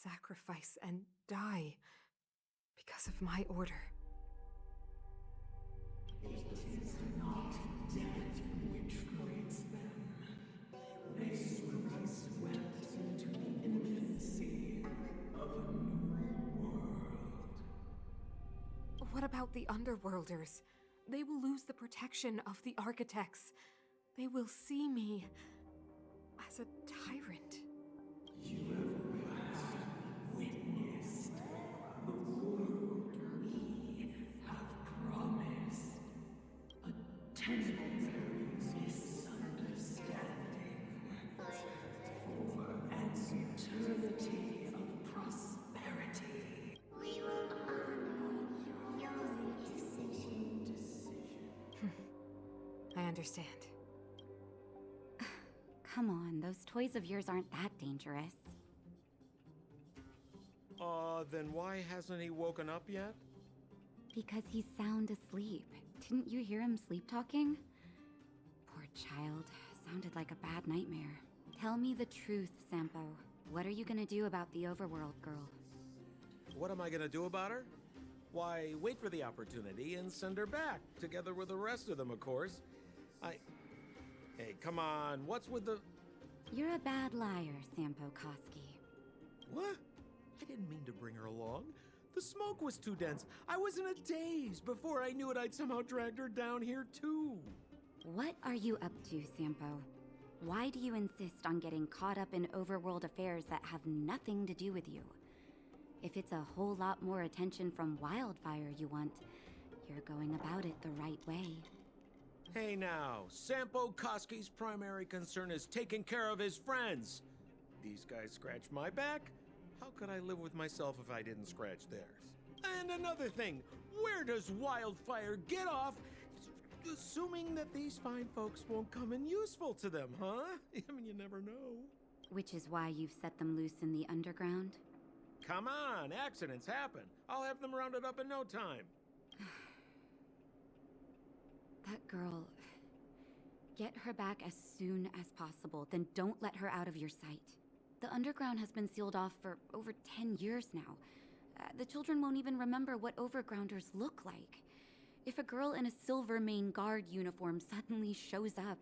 sacrifice and die because of my order. It is not death which frees them. They swept into the infancy of a new world. What about the Underworlders? They will lose the protection of the Architects. They will see me as a tyrant. You have witnessed the world we have promised. A temporary misunderstanding for an eternity of prosperity. We will honor your decision. I understand. Come on, those toys of yours aren't that dangerous. Then why hasn't he woken up yet? Because he's sound asleep. Didn't you hear him sleep talking? Poor child. Sounded like a bad nightmare. Tell me the truth, Sampo. What are you gonna do about the overworld girl? What am I gonna do about her? Why, wait for the opportunity and send her back, together with the rest of them, of course. Hey, come on, what's with the... You're a bad liar, Sampo Koski. What? I didn't mean to bring her along. The smoke was too dense. I was in a daze. Before I knew it, I'd somehow dragged her down here, too. What are you up to, Sampo? Why do you insist on getting caught up in overworld affairs that have nothing to do with you? If it's a whole lot more attention from Wildfire you want, you're going about it the right way. Hey now, Sampo Koski's primary concern is taking care of his friends. These guys scratched my back. How could I live with myself if I didn't scratch theirs? And another thing, where does Wildfire get off assuming that these fine folks won't come in useful to them, huh? I mean, you never know. Which is why you've set them loose in the underground? Come on, accidents happen. I'll have them rounded up in no time. That girl... Get her back as soon as possible, then don't let her out of your sight. The underground has been sealed off for over 10 years now. The children won't even remember what overgrounders look like. If a girl in a Silvermane Guard uniform suddenly shows up,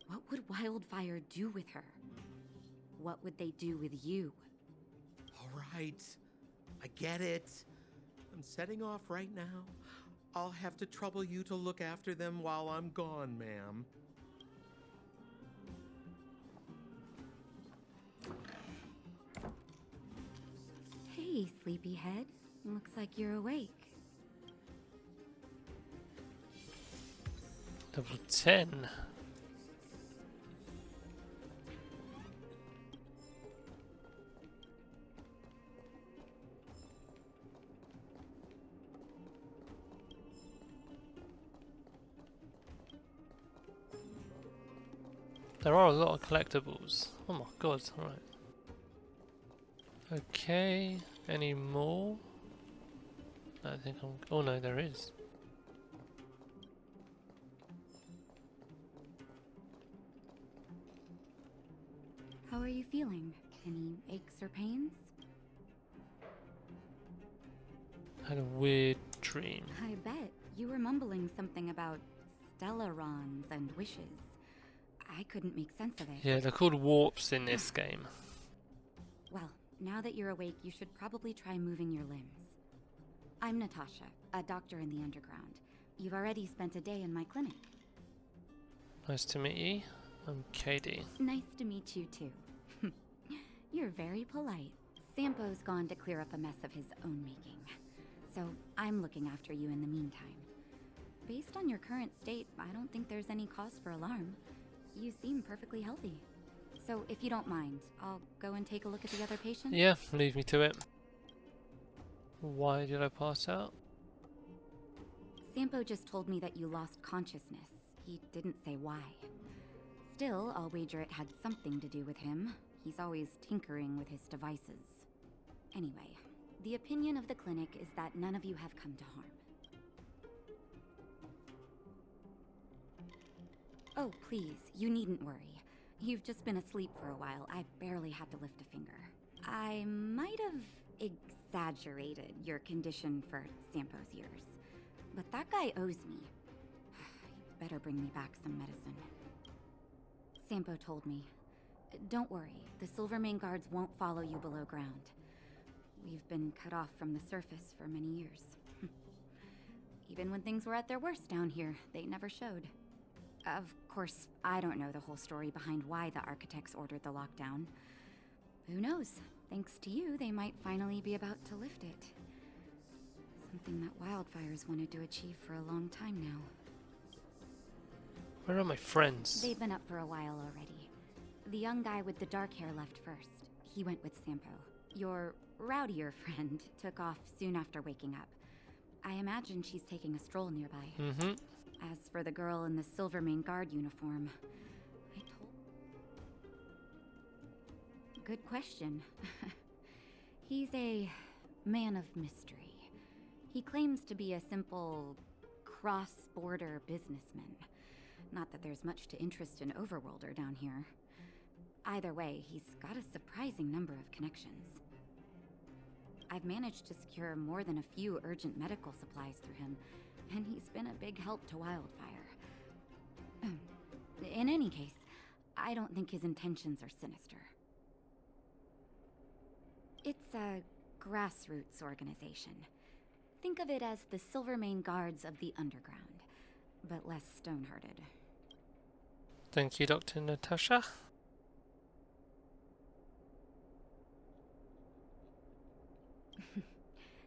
what would Wildfire do with her? What would they do with you? All right, I get it. I'm setting off right now. I'll have to trouble you to look after them while I'm gone, ma'am. Hey, sleepyhead. Looks like you're awake. Level 10. There are a lot of collectibles. Oh my god, alright. Okay, any more? I think I'm... Oh no, there is. How are you feeling? Any aches or pains? I had a weird dream. I bet. You were mumbling something about Stellarons and wishes. I couldn't make sense of it. Yeah, they're called warps in this game. Well, now that you're awake, you should probably try moving your limbs. I'm Natasha, a doctor in the underground. You've already spent a day in my clinic. Nice to meet you. I'm Katie. Nice to meet you too. You're very polite. Sampo's gone to clear up a mess of his own making. So I'm looking after you in the meantime. Based on your current state, I don't think there's any cause for alarm. You seem perfectly healthy. So if you don't mind, I'll go and take a look at the other patients. Yeah, leave me to it. Why did I pass out? Sampo just told me that you lost consciousness. He didn't say why. Still, I'll wager it had something to do with him. He's always tinkering with his devices. Anyway, the opinion of the clinic is that none of you have come to harm. Oh, please, you needn't worry. You've just been asleep for a while. I barely had to lift a finger. I might have exaggerated your condition for Sampo's years, but that guy owes me. You better bring me back some medicine. Sampo told me, don't worry, the Silvermane guards won't follow you below ground. We've been cut off from the surface for many years. Even when things were at their worst down here, they never showed. Of course, I don't know the whole story behind why the architects ordered the lockdown. Who knows? Thanks to you, they might finally be about to lift it. Something that wildfires wanted to achieve for a long time now. Where are my friends? They've been up for a while already. The young guy with the dark hair left first. He went with Sampo. Your rowdier friend took off soon after waking up. I imagine she's taking a stroll nearby. Mm-hmm. As for the girl in the Silvermane guard uniform, Good question. He's a man of mystery. He claims to be a simple cross-border businessman. Not that there's much to interest an overworlder down here. Either way, he's got a surprising number of connections. I've managed to secure more than a few urgent medical supplies through him, and he's been a big help to Wildfire. In any case, I don't think his intentions are sinister. It's a grassroots organization. Think of it as the Silvermane Guards of the Underground, but less stone-hearted. Thank you, Dr. Natasha.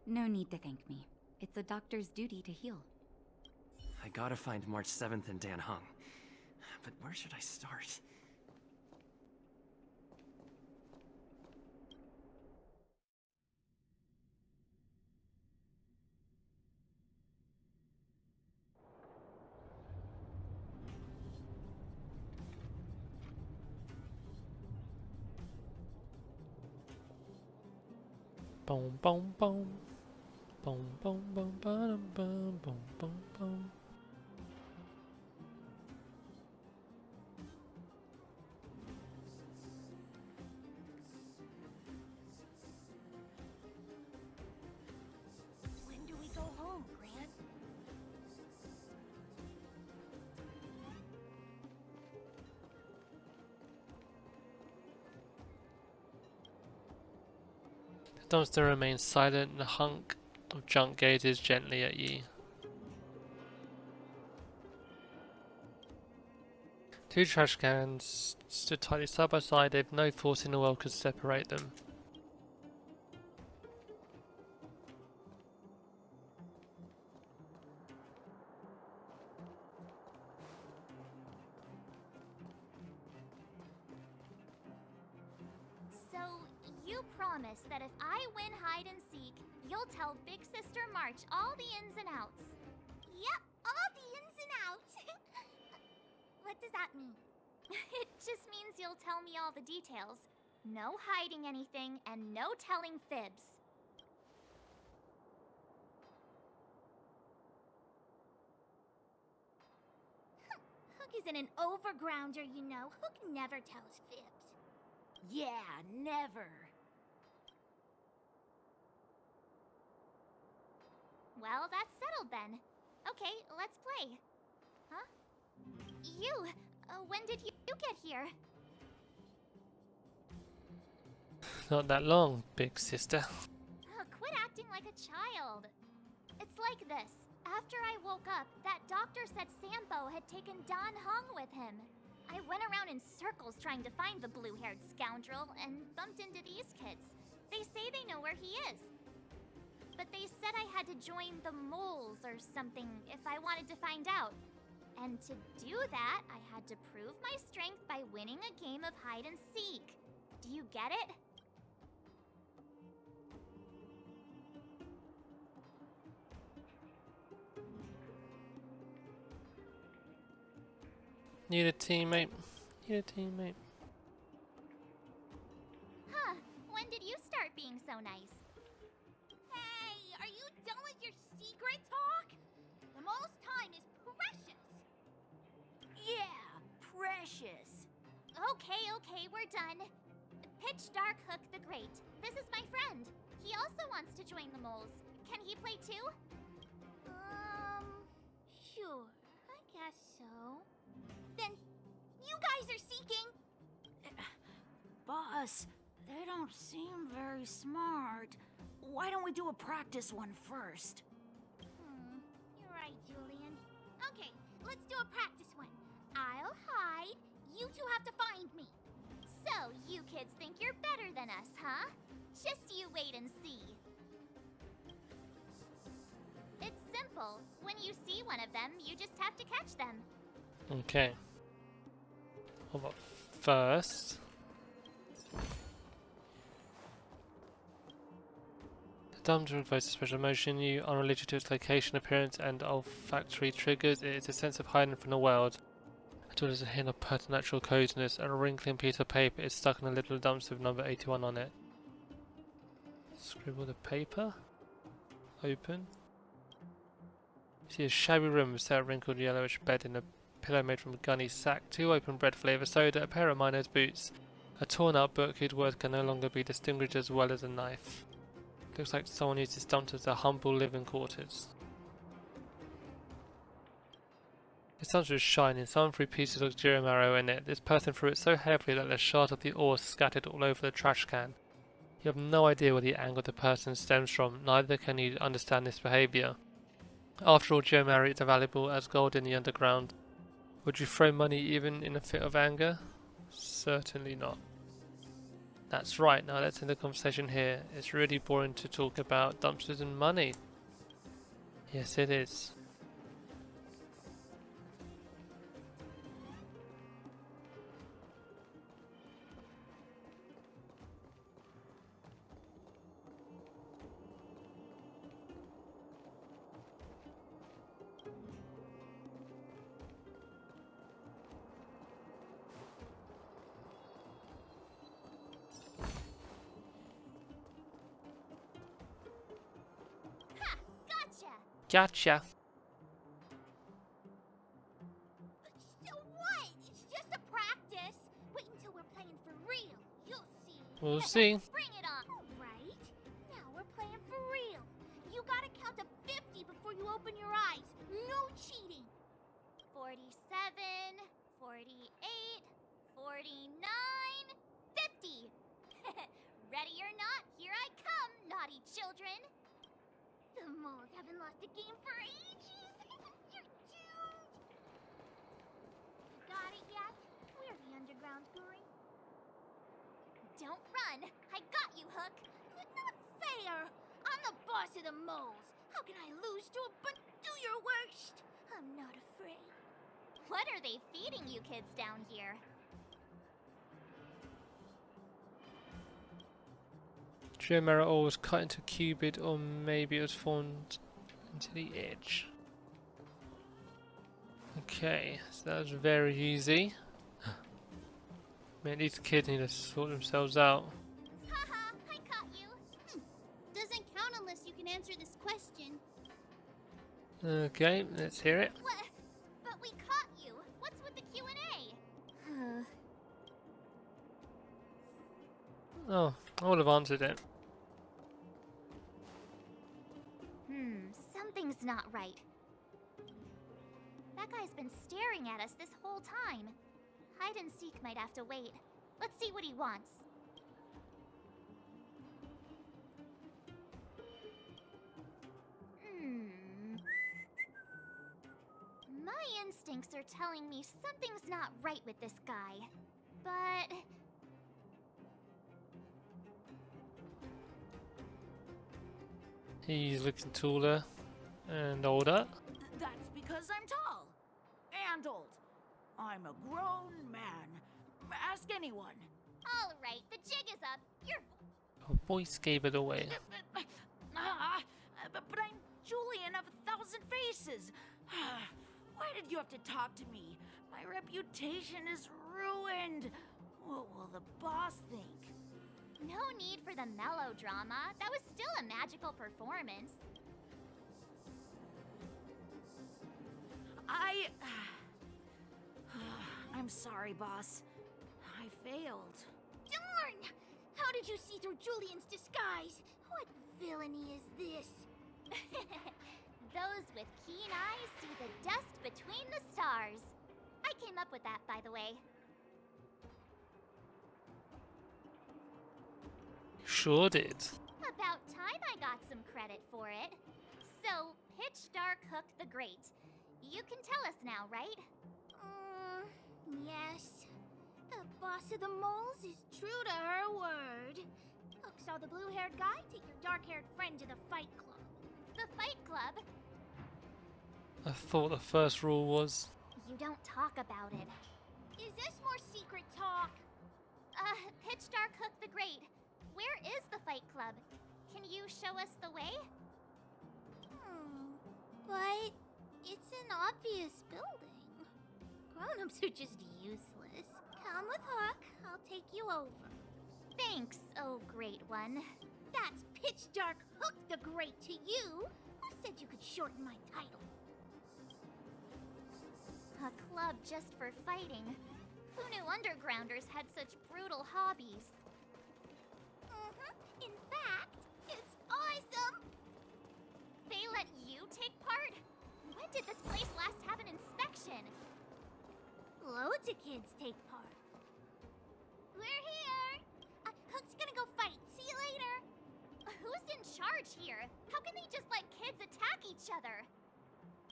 No need to thank me. It's a doctor's duty to heal. I gotta find March 7th and Dan Hung. But where should I start? Boom, boom, boom. Boom, boom, boom, boom, boom, boom, boom, boom. When do we go home, Gran? The dumpster remains silent and a hunk of junk gazes gently at ye. Two trash cans stood tightly side by side, if no force in the world could separate them. So, you promise that if I win hide and seek, you'll tell Big Sister March all the ins and outs. Yep, all the ins and outs. What does that mean? It just means you'll tell me all the details. No hiding anything, and no telling fibs. Hook isn't an overgrounder, you know. Hook never tells fibs. Yeah, never. Well, that's settled then. Okay, let's play. Huh? You! When did you get here? Not that long, big sister. Quit acting like a child. It's like this. After I woke up, that doctor said Sampo had taken Don Hung with him. I went around in circles trying to find the blue-haired scoundrel and bumped into these kids. They say they know where he is. But they said I had to join the moles or something if I wanted to find out. And to do that, I had to prove my strength by winning a game of hide and seek. Do you get it? Need a teammate. Need a teammate. Huh, when did you start being so nice? Hey, are you done with your secret talk? The most time is precious. Yeah, precious. Okay, we're done. Pitch Dark Hook the Great. join the moles. Can he play too? Sure. I guess so. Then, you guys are seeking... Boss, they don't seem very smart. Why don't we do a practice one first? You're right, Julian. Okay, let's do a practice one. I'll hide. You two have to find me. So, you kids think you're better than us, huh? Just you wait and see. It's simple. When you see one of them, you just have to catch them. Okay. What about first? The dumbdom evokes a special emotion in you unrelated to its location, appearance, and olfactory triggers. It is a sense of hiding from the world. A tool is a hint of preternatural coziness. A wrinkling piece of paper is stuck in a little dumpster with number 81 on it. Scribble the paper. Open. You see a shabby room with a wrinkled yellowish bed in a pillow made from a gunny sack, 2 open bread flavour soda, a pair of miner's boots, a torn out book whose words can no longer be distinguished as well as a knife. Looks like someone used this dumpster as a humble living quarters. This dumpster is shining, someone threw pieces of Giramaro in it. This person threw it so heavily that the shards of the ore scattered all over the trash can. You have no idea where the anger of the person stems from, neither can you understand this behaviour. After all, Giramaro is as valuable as gold in the underground. Would you throw money even in a fit of anger? Certainly not. That's right, now let's end the conversation here. It's really boring to talk about dumpsters and money. Yes, it is. Ha! Gotcha! Gotcha. So what? It's just a practice. Wait until we're playing for real. You'll see. We'll see. Bring it on! Right? Now we're playing for real. You gotta count to 50 before you open your eyes. No cheating. 47, 48, 49, 50! Ready or not, here I come, naughty children! The moles haven't lost a game for ages. You're doomed. Got it yet? Where's the underground going? Don't run! I got you, Hook! Not fair. I'm the boss of the moles. How can I lose to a but do your worst? I'm not afraid. What are they feeding you kids down here? Giramaro ore was cut into a cubit, or maybe it was formed into the edge. Okay, so that was very easy. Man, these kids need to sort themselves out. Haha, I caught you! Doesn't count unless you can answer this question. Okay, let's hear it. What? But we caught you! What's with the Q&A? Oh, I would have answered it. Something's not right. That guy's been staring at us this whole time. Hide and seek might have to wait. Let's see what he wants. My instincts are telling me something's not right with this guy. But... He's looking taller and older. That's because I'm tall and old. I'm a grown man. Ask anyone. all right, the jig is up. You're... Her voice gave it away. But I'm Julian of 1,000 Faces. Why did you have to talk to me? My reputation is ruined. What will the boss think? No need for the melodrama. That was still a magical performance. I'm sorry, boss. I failed. Darn! How did you see through Julian's disguise? What villainy is this? Those with keen eyes see the dust between the stars. I came up with that, by the way. Sure did. About time I got some credit for it. So, Pitch Dark Hook the Great. You can tell us now, right? Yes. The boss of the moles is true to her word. Hook saw the blue-haired guy take your dark-haired friend to the Fight Club. The Fight Club? I thought the first rule was... You don't talk about it. Is this more secret talk? Pitch Dark Hook the Great. Where is the Fight Club? Can you show us the way? But it's an obvious building. Grown-ups are just useless. Come with Hook, I'll take you over. Thanks, oh great one. That's Pitch Dark Hook the Great to you. Who said you could shorten my title? A club just for fighting. Who knew undergrounders had such brutal hobbies? In fact, it's awesome! They let you take part? When did this place last have an inspection? Loads of kids take part. We're here! Hook's gonna go fight. See you later! Who's in charge here? How can they just let kids attack each other?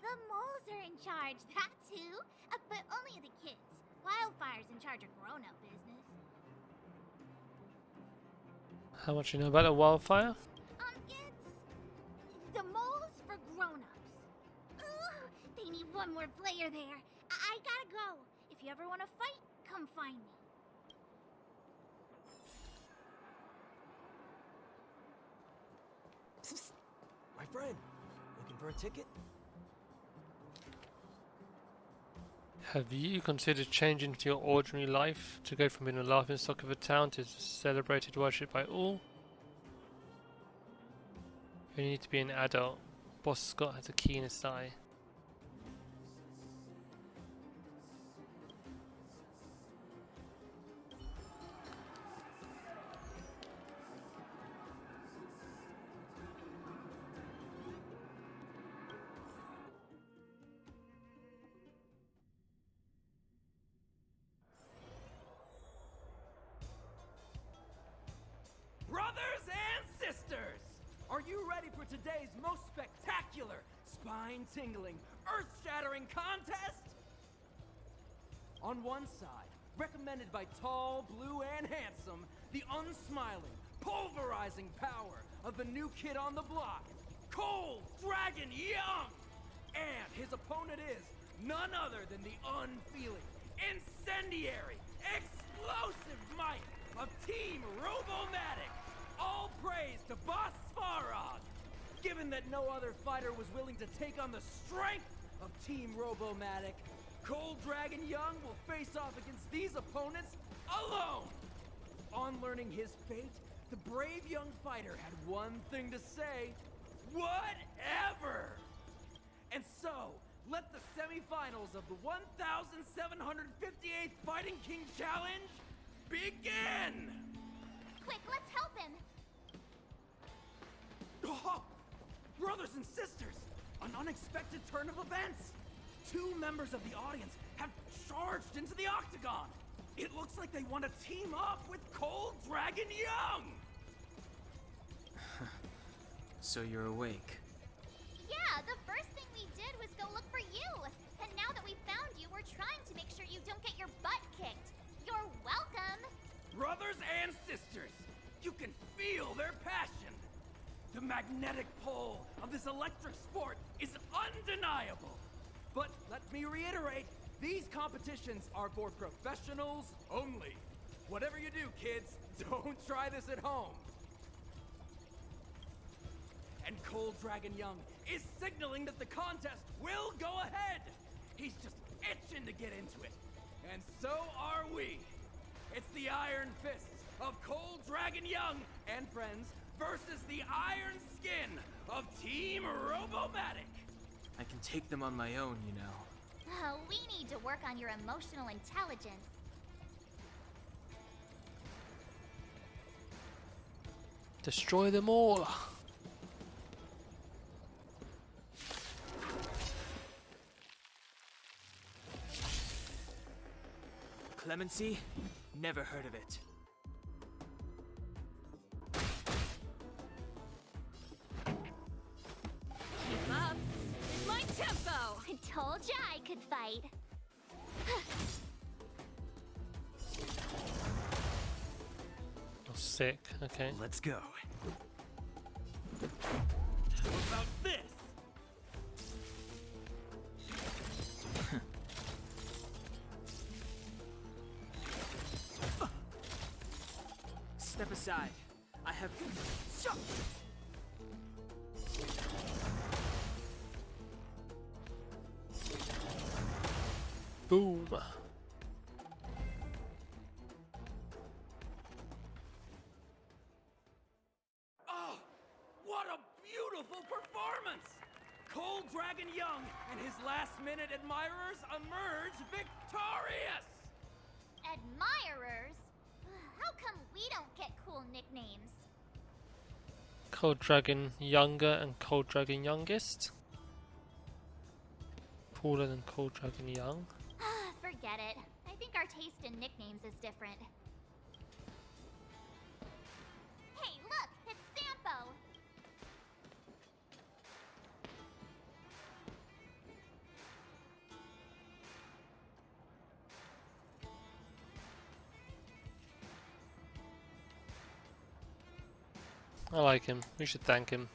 The moles are in charge, that's who. But only the kids. Wildfire's in charge of grown-up business. How much you know about a wildfire? It's the moles for grown-ups. Ooh, they need one more player there. I gotta go. If you ever want to fight, come find me. My friend, looking for a ticket? Have you considered changing to your ordinary life to go from being a laughingstock of a town to celebrated worship by all? You need to be an adult. Boss Scott has the keenest eye. Brothers and sisters, are you ready for today's most spectacular, spine-tingling, earth-shattering contest? On one side, recommended by tall, blue, and handsome, the unsmiling, pulverizing power of the new kid on the block, Cold Dragon Young! And his opponent is none other than the unfeeling, incendiary, explosive might of Team Robomatic! All praise to Boss Svarog! Given that no other fighter was willing to take on the strength of Team Robomatic, Cold Dragon Young will face off against these opponents alone! On learning his fate, the brave young fighter had one thing to say: whatever! And so, let the semifinals of the 1,758th Fighting King Challenge begin! Quick, let's help him! Oh, brothers and sisters, an unexpected turn of events! Two members of the audience have charged into the octagon! It looks like they want to team up with Cold Dragon Young! So you're awake. Yeah, the first thing we did was go look for you. And now that we found you, we're trying to make sure you don't get your butt kicked. You're welcome! Brothers and sisters, you can feel their passion. The magnetic pull of this electric sport is undeniable. But let me reiterate, these competitions are for professionals only. Whatever you do, kids, don't try this at home. And Cold Dragon Young is signaling that the contest will go ahead. He's just itching to get into it. And so are we. It's the Iron Fists of Cold Dragon Young and friends versus the Iron Skin of Team Robomatic. I can take them on my own, you know. Oh, we need to work on your emotional intelligence. Destroy them all. Clemency? Never heard of it. Keep up. It's my tempo. I told ya I could fight. Oh, sick. Okay. Let's go. How about this? Step aside. I have... Boom. Oh, what a beautiful performance! Cold Dragon Young and his last-minute admirers emerge victorious! Admirers? How come we don't get cool nicknames? Cold Dragon Younger and Cold Dragon Youngest. Cooler than Cold Dragon Young. Forget it. I think our taste in nicknames is different. Hey, look! It's Sampo! I like him. We should thank him.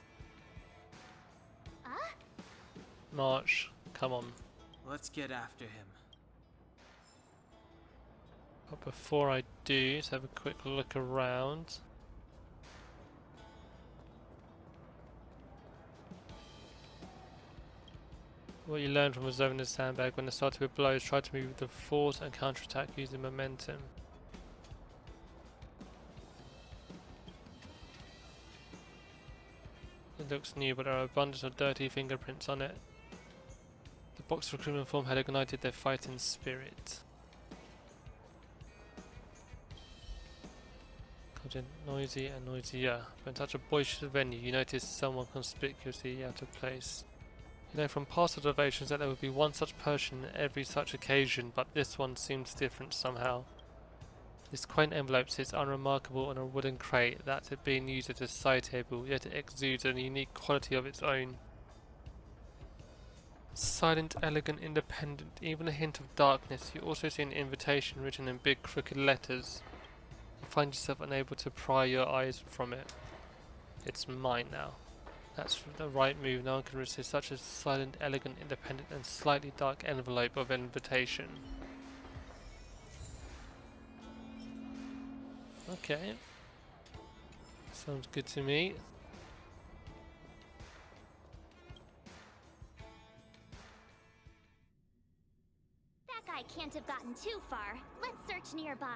Huh? March, come on. Let's get after him. But before I do, let's have a quick look around. What you learned from observing the sandbag: when it started with blows, try to move with the force and counterattack using momentum. It looks new, but there are abundance of dirty fingerprints on it. The box recruitment form had ignited their fighting spirit. Comes in noisy and noisier. When such a boisterous venue, you notice someone conspicuously out of place. You know from past observations that there would be one such person at every such occasion, but this one seems different somehow. This quaint envelope sits unremarkable on a wooden crate that had been used as a side table, yet it exudes a unique quality of its own. Silent, elegant, independent, even a hint of darkness. You also see an invitation written in big crooked letters. You find yourself unable to pry your eyes from it. It's mine now. That's the right move. No one can resist such a silent, elegant, independent, and slightly dark envelope of invitation. Okay. Sounds good to me. That guy can't have gotten too far. Let's search nearby.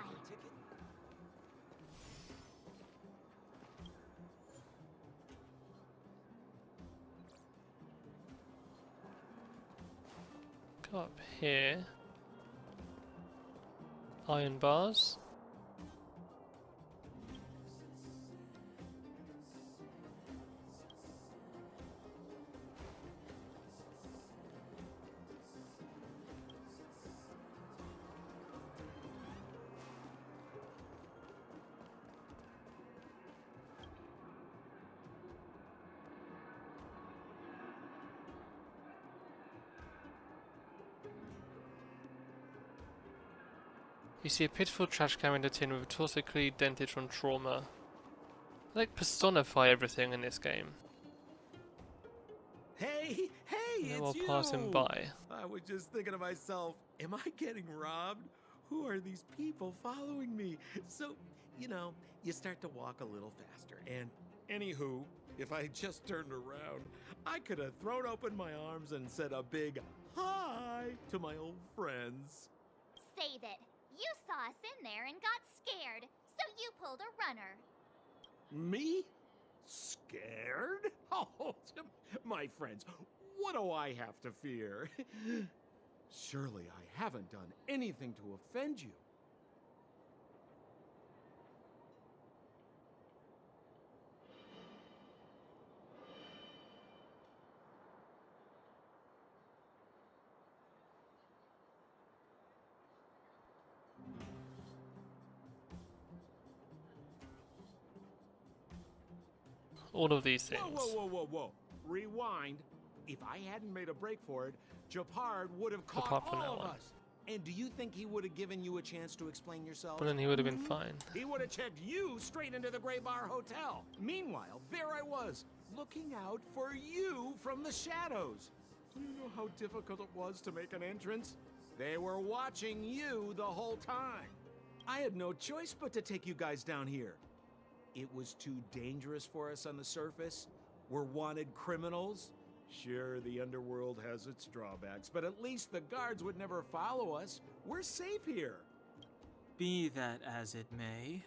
Go up here. Iron bars. You see a pitiful trash can in the tin with a torso clearly dented from trauma. They like personify everything in this game. Hey, They're it's all you! passing by. I was just thinking to myself, am I getting robbed? Who are these people following me? So, you start to walk a little faster. And anywho, if I just turned around, I could have thrown open my arms and said a big hi to my old friends. Save it. You saw us in there and got scared, so you pulled a runner. Me? Scared? Oh, my friends, what do I have to fear? Surely I haven't done anything to offend you. All of these things. Whoa. Rewind. If I hadn't made a break for it, Japard would have caught Apart from all that of one. us. And do you think he would have given you a chance to explain yourself? But then he would have been fine. He would have checked you straight into the Gray Bar Hotel. Meanwhile, there I was, looking out for you from the shadows. Do you know how difficult it was to make an entrance? They were watching you the whole time. I had no choice but to take you guys down here. It was too dangerous for us on the surface. We're wanted criminals. Sure, the underworld has its drawbacks, but at least the guards would never follow us. We're safe here. Be that as it may,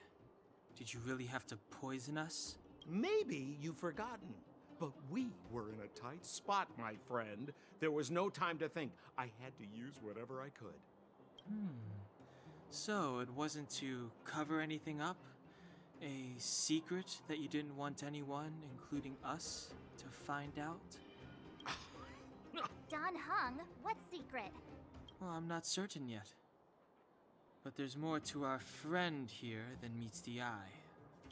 did you really have to poison us? Maybe you've forgotten, but we were in a tight spot, my friend. There was no time to think. I had to use whatever I could. So it wasn't to cover anything up? A secret that you didn't want anyone, including us, to find out? Don Hung, what secret? Well, I'm not certain yet. But there's more to our friend here than meets the eye.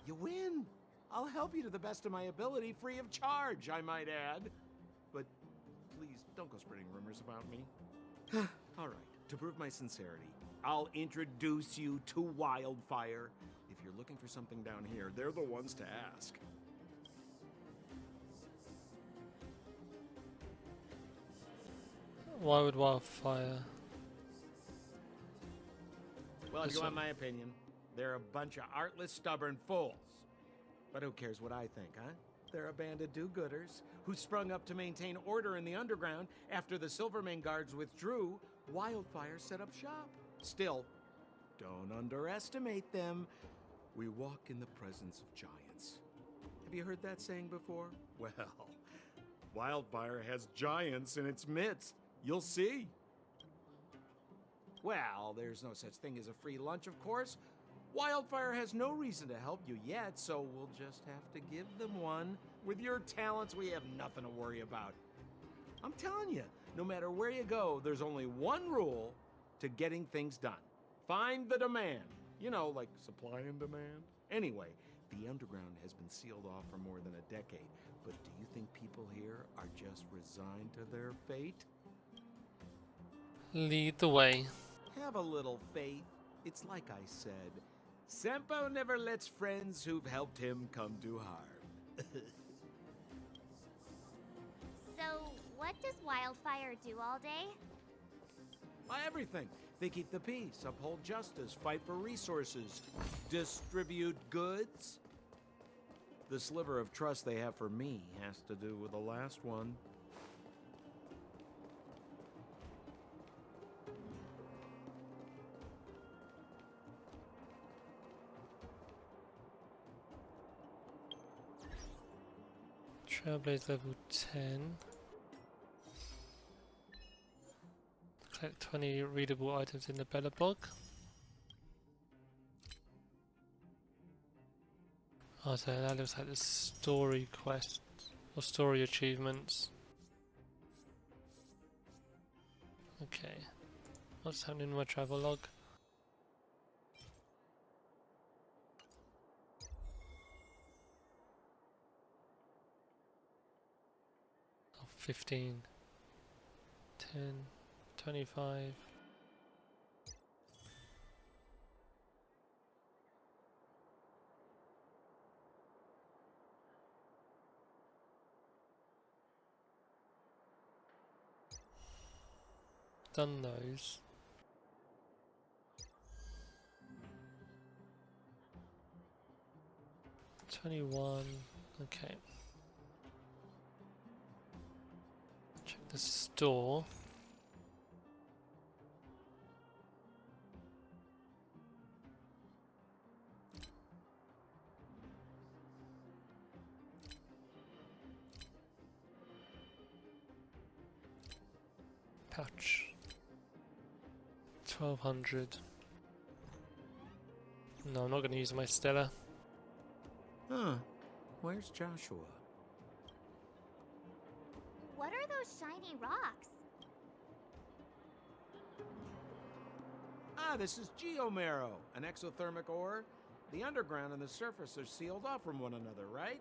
You win. I'll help you to the best of my ability, free of charge, I might add. But please, don't go spreading rumors about me. All right, to prove my sincerity, I'll introduce you to Wildfire. If you're looking for something down here, they're the ones to ask. Why would Wildfire? Well, if This you want one. my opinion, they're a bunch of artless, stubborn fools. But who cares what I think, huh? They're a band of do-gooders who sprung up to maintain order in the underground after the Silvermane guards withdrew. Wildfire set up shop. Still, don't underestimate them. We walk in the presence of giants. Have you heard that saying before? Well, Wildfire has giants in its midst. You'll see. Well, there's no such thing as a free lunch, of course. Wildfire has no reason to help you yet, so we'll just have to give them one. With your talents, we have nothing to worry about. I'm telling you, no matter where you go, there's only one rule to getting things done. Find the demand. You know, like supply and demand. Anyway, the underground has been sealed off for more than a decade, but do you think people here are just resigned to their fate? Lead the way. Have a little faith. It's like I said, Senpo never lets friends who've helped him come too hard. So, what does Wildfire do all day? Everything. They keep the peace, uphold justice, fight for resources, distribute goods. The sliver of trust they have for me has to do with the last one. Trailblaze level 10. Collect 20 readable items in the Bellabog. Oh, so that looks like the story quest or story achievements. Okay. What's happening in my travel log? Oh, 15. 10. 25. Done those. $21. Okay. Check the store. Pouch. 1200. No, I'm not going to use my Stella. Huh. Where's Joshua? What are those shiny rocks? This is Geomarrow, an exothermic ore. The underground and the surface are sealed off from one another, right?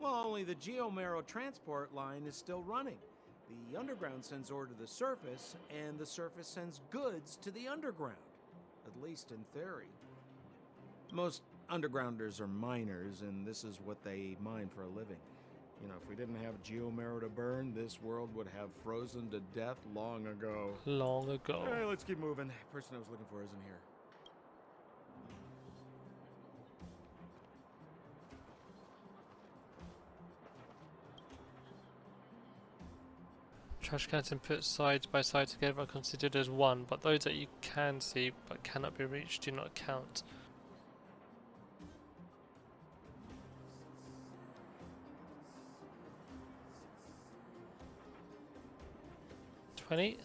Well, only the Geomero transport line is still running. The underground sends ore to the surface, and the surface sends goods to the underground. At least in theory. Most undergrounders are miners, and this is what they mine for a living. You know, if we didn't have Geomero to burn, this world would have frozen to death long ago. Long ago. All right, let's keep moving. The person I was looking for isn't here. Trash cans and put side by side together are considered as one, but those that you can see but cannot be reached do not count. $20.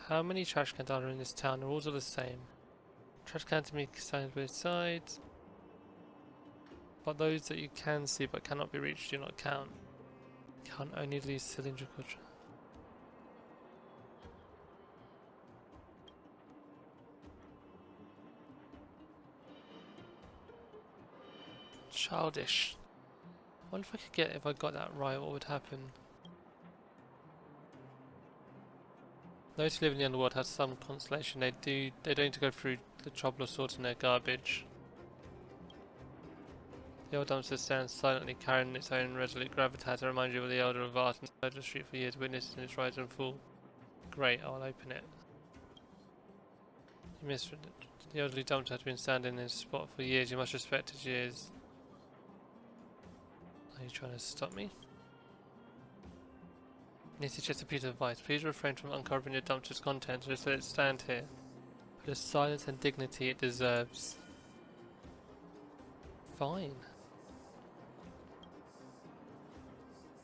How many trash cans are there in this town? The rules are the same. Trash cans to be sides by sides, but those that you can see but cannot be reached do not count. Count only these cylindrical childish. I wonder if I got that right, what would happen? Those who live in the underworld have some consolation. They don't need to go through the trouble of sorting their garbage. The old dumpster stands silently carrying its own resolute gravitas to remind you of the elder of art inside the street for years, witnessing its rise and fall. Great, I'll open it. You missed it. The elderly dumpster has been standing in this spot for years. You must respect its years. Are you trying to stop me? This is just a piece of advice. Please refrain from uncovering your dumpster's contents. Just let it stand here for the silence and dignity it deserves. Fine.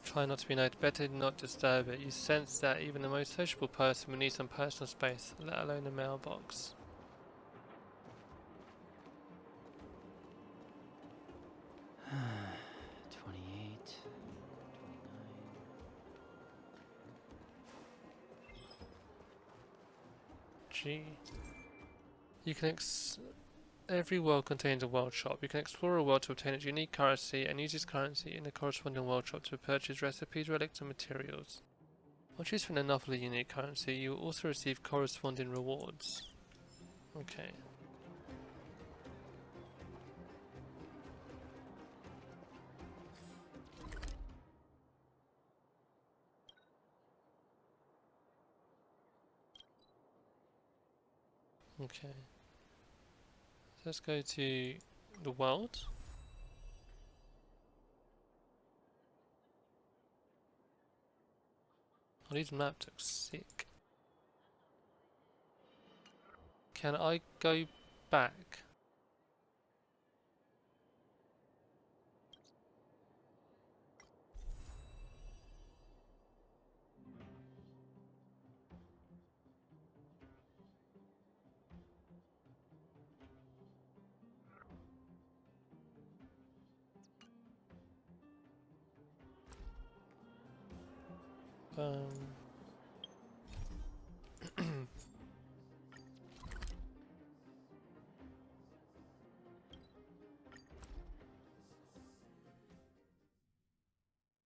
Try not to be noticed. Better not disturb it. You sense that even the most sociable person will need some personal space, let alone a mailbox. Gee. You can every world contains a world shop. You can explore a world to obtain its unique currency and use this currency in the corresponding world shop to purchase recipes, relics and materials. Once you spend enough of the unique currency, you will also receive corresponding rewards. Okay. Okay. Let's go to the world. Oh, these maps look sick. Can I go back?